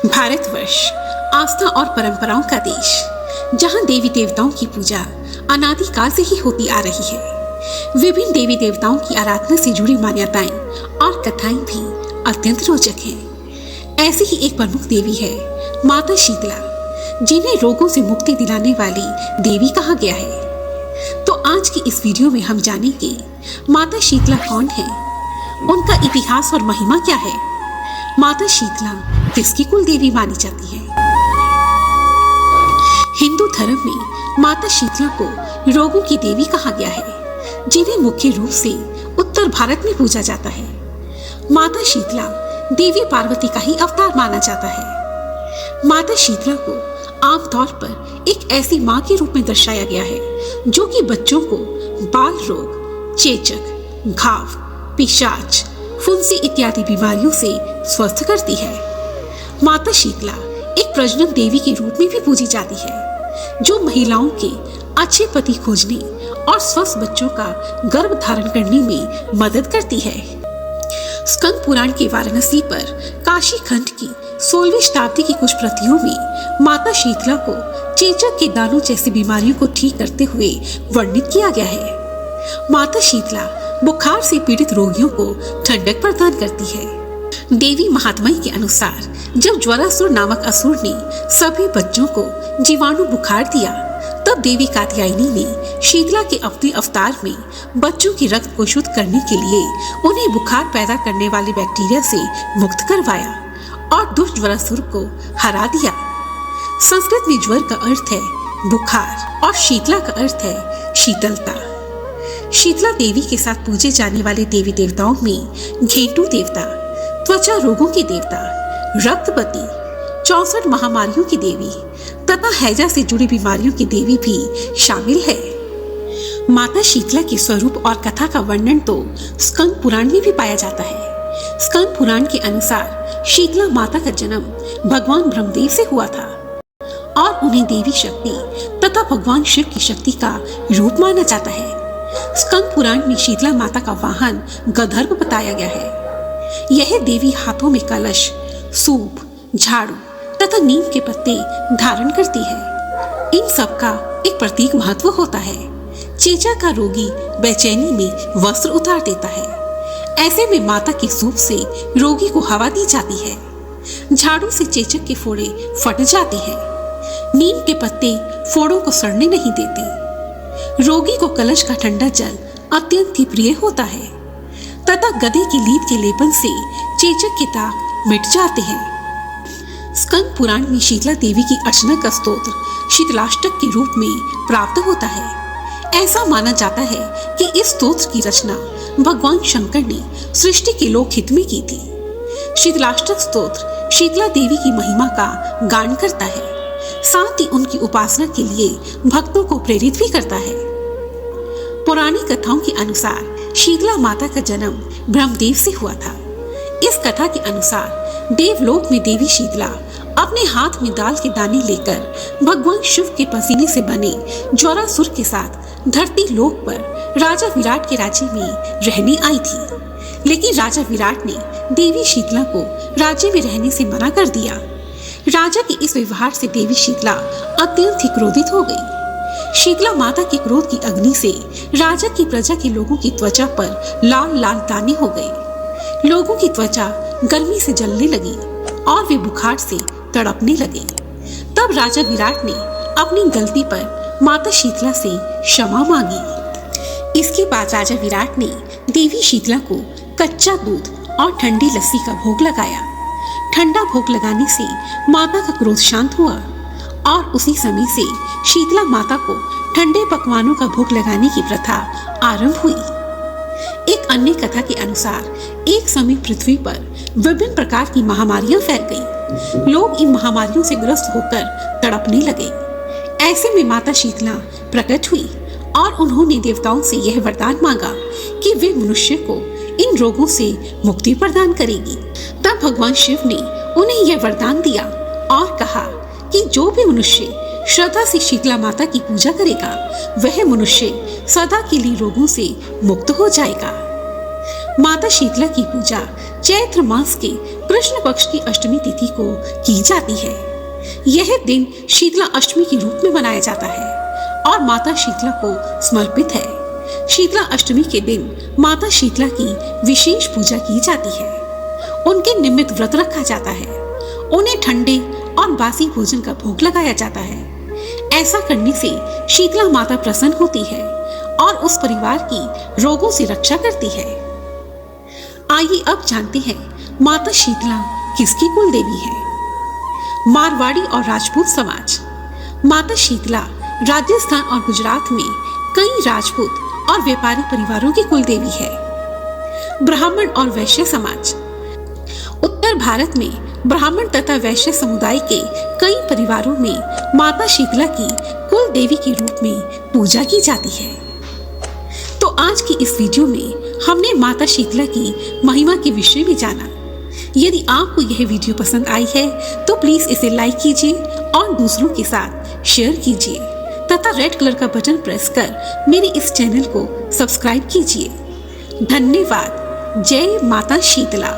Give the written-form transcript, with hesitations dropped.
भारतवर्ष आस्था और परंपराओं का देश, जहां देवी देवताओं की पूजा अनादिकाल से ही होती आ रही है। विभिन्न देवी देवताओं की आराधना से जुड़ी मान्यताएं और कथाएं भी अत्यंत रोचक हैं। ऐसी ही एक प्रमुख देवी है माता शीतला, जिन्हें रोगों से मुक्ति दिलाने वाली देवी कहा गया है। तो आज की इस वीडियो में हम जानेंगे माता शीतला कौन है, उनका इतिहास और महिमा क्या है, माता शीतला किसकी कुल देवी मानी जाती है। हिंदू धर्म में माता शीतला को रोगों की देवी कहा गया है, जिन्हें मुख्य रूप से उत्तर भारत में पूजा जाता है। माता शीतला देवी पार्वती का ही अवतार माना जाता है। माता शीतला को आमतौर पर एक ऐसी मां के रूप में दर्शाया गया है जो कि बच्चों को बाल रोग, चेचक, घाव, पिशाच, फुंसी इत्यादि बीमारियों से स्वस्थ करती है। माता शीतला एक प्रजनन देवी के रूप में भी पूजी जाती है, जो महिलाओं के अच्छे पति खोजने और स्वस्थ बच्चों का गर्भ धारण करने में मदद करती है। स्कंद पुराण के वाराणसी पर काशी खंड की 16वीं शताब्दी की कुछ प्रतियों में माता शीतला को चेचक के दानों जैसी बीमारियों को ठीक करते हुए वर्णित किया गया है। माता शीतला बुखार से पीड़ित रोगियों को ठंडक प्रदान करती है। देवी महात्म्य के अनुसार जब ज्वरासुर नामक असुर ने सभी बच्चों को जीवाणु बुखार दिया, तब देवी कात्यायनी ने शीतला के अपने अवतार में बच्चों की रक्त को शुद्ध करने के लिए उन्हें बुखार पैदा करने वाले बैक्टीरिया से मुक्त करवाया और दुष्ट ज्वरासुर को हरा दिया। संस्कृत में ज्वर का अर्थ है बुखार और शीतला का अर्थ है शीतलता। शीतला देवी के साथ पूजे जाने वाले देवी देवताओं में घेंटू देवता, त्वचा रोगों की देवता, रक्तपति, 64 महामारियों की देवी तथा हैजा से जुड़ी बीमारियों की देवी भी शामिल है। माता शीतला के स्वरूप और कथा का वर्णन तो स्कंद पुराण में भी पाया जाता है। स्कंद पुराण के अनुसार शीतला माता का जन्म भगवान ब्रह्मदेव से हुआ था और उन्हें देवी शक्ति तथा भगवान शिव की शक्ति का रूप माना जाता है। स्कंद पुराण में शीतला माता का वाहन गंधर्व बताया गया है। यह देवी हाथों में कलश, सूप, झाड़ू तथा नीम के पत्ते धारण करती है। इन सब का एक प्रतीक महत्व होता है। चेचक का रोगी बेचैनी में वस्त्र उतार देता है। ऐसे में माता के सूप से रोगी को हवा दी जाती है। झाड़ू से चेचक के फोड़े फट जाते हैं। नीम के पत्ते फोड़ों को सड़ने नहीं देते। रोगी को कलश का ठंडा जल अत्यंत ही प्रिय होता है तथा गधे की लीद के लेपन से चेचक के दाग मिट जाते हैं। स्कंद पुराण में शीतला देवी की अर्चना का स्तोत्र शीतलाष्टक के रूप में प्राप्त होता है। ऐसा माना जाता है कि इस स्तोत्र की रचना भगवान शंकर ने सृष्टि के लोक हित में की थी। शीतलाष्टक स्तोत्र शीतला देवी की महिमा का गान करता है, साथ ही उनकी उपासना के लिए भक्तों को प्रेरित भी करता है। पौराणिक कथाओं के अनुसार शीतला माता का जन्म ब्रह्मदेव से हुआ था। इस कथा के अनुसार देवलोक में देवी शीतला अपने हाथ में दाल के दाने लेकर भगवान शिव के पसीने से बने ज्वरासुर के साथ धरती लोक पर राजा विराट के राज्य में रहने आई थी। लेकिन राजा विराट ने देवी शीतला को राज्य में रहने से मना कर दिया। राजा के इस व्यवहार से देवी शीतला अत्यंत ही क्रोधित हो गई। शीतला माता के क्रोध की अग्नि से राजा की प्रजा के लोगों की त्वचा पर लाल लाल दाने हो गए। लोगों की त्वचा गर्मी से जलने लगी और वे बुखार से तड़पने लगे। तब राजा विराट ने अपनी गलती पर माता शीतला से क्षमा मांगी। इसके बाद राजा विराट ने देवी शीतला को कच्चा दूध और ठंडी लस्सी का भोग लगाया। ठंडा भोग लगाने से माता का क्रोध शांत हुआ और उसी समय से शीतला माता को ठंडे पकवानों का भोग लगाने की प्रथा आरंभ हुई। एक अन्य कथा के अनुसार एक समय पृथ्वी पर विभिन्न प्रकार की महामारियां फैल गईं। लोग इन महामारियों से ग्रस्त होकर तड़पने लगे। ऐसे में माता शीतला प्रकट हुई और उन्होंने देवताओं से यह वरदान मांगा कि वे मनुष्य को इन रोगों से मुक्ति प्रदान करेगी। तब भगवान शिव ने उन्हें यह वरदान दिया और कहा कि जो भी मनुष्य श्रद्धा से शीतला माता की पूजा करेगा, वह मनुष्य सदा के लिए रोगों से मुक्त हो जाएगा। माता शीतला की पूजा चैत्र मास के कृष्ण पक्ष की अष्टमी तिथि को की जाती है। यह दिन शीतला अष्टमी के रूप में मनाया जाता है और माता शीतला को समर्पित है। शीतला अष्टमी के दिन माता शीतला की विशेष पूजा की जाती है। उनके निमित्त व्रत रखा जाता है। उन्हें ठंडे और बासी भोजन का भोग लगाया जाता है। ऐसा करने से शीतला माता प्रसन्न होती है और उस परिवार की रोगों से रक्षा करती है। आइए अब जानते हैं माता शीतला किसकी कुल देवी है। मारवाड़ी और राजपूत समाज। माता शीतला राजस्थान और गुजरात में कई राजपूत और व्यापारी परिवारों की कुल देवी है। ब्राह्मण और वैश्य समाज। उत्तर भारत में ब्राह्मण तथा वैश्य समुदाय के कई परिवारों में माता शीतला की कुल देवी के रूप में पूजा की जाती है। तो आज की इस वीडियो में हमने माता शीतला की महिमा के विषय में जाना। यदि आपको यह वीडियो पसंद आई है तो प्लीज इसे लाइक कीजिए और दूसरों के साथ शेयर कीजिए तथा रेड कलर का बटन प्रेस कर मेरे इस चैनल को सब्सक्राइब कीजिए। धन्यवाद। जय माता शीतला।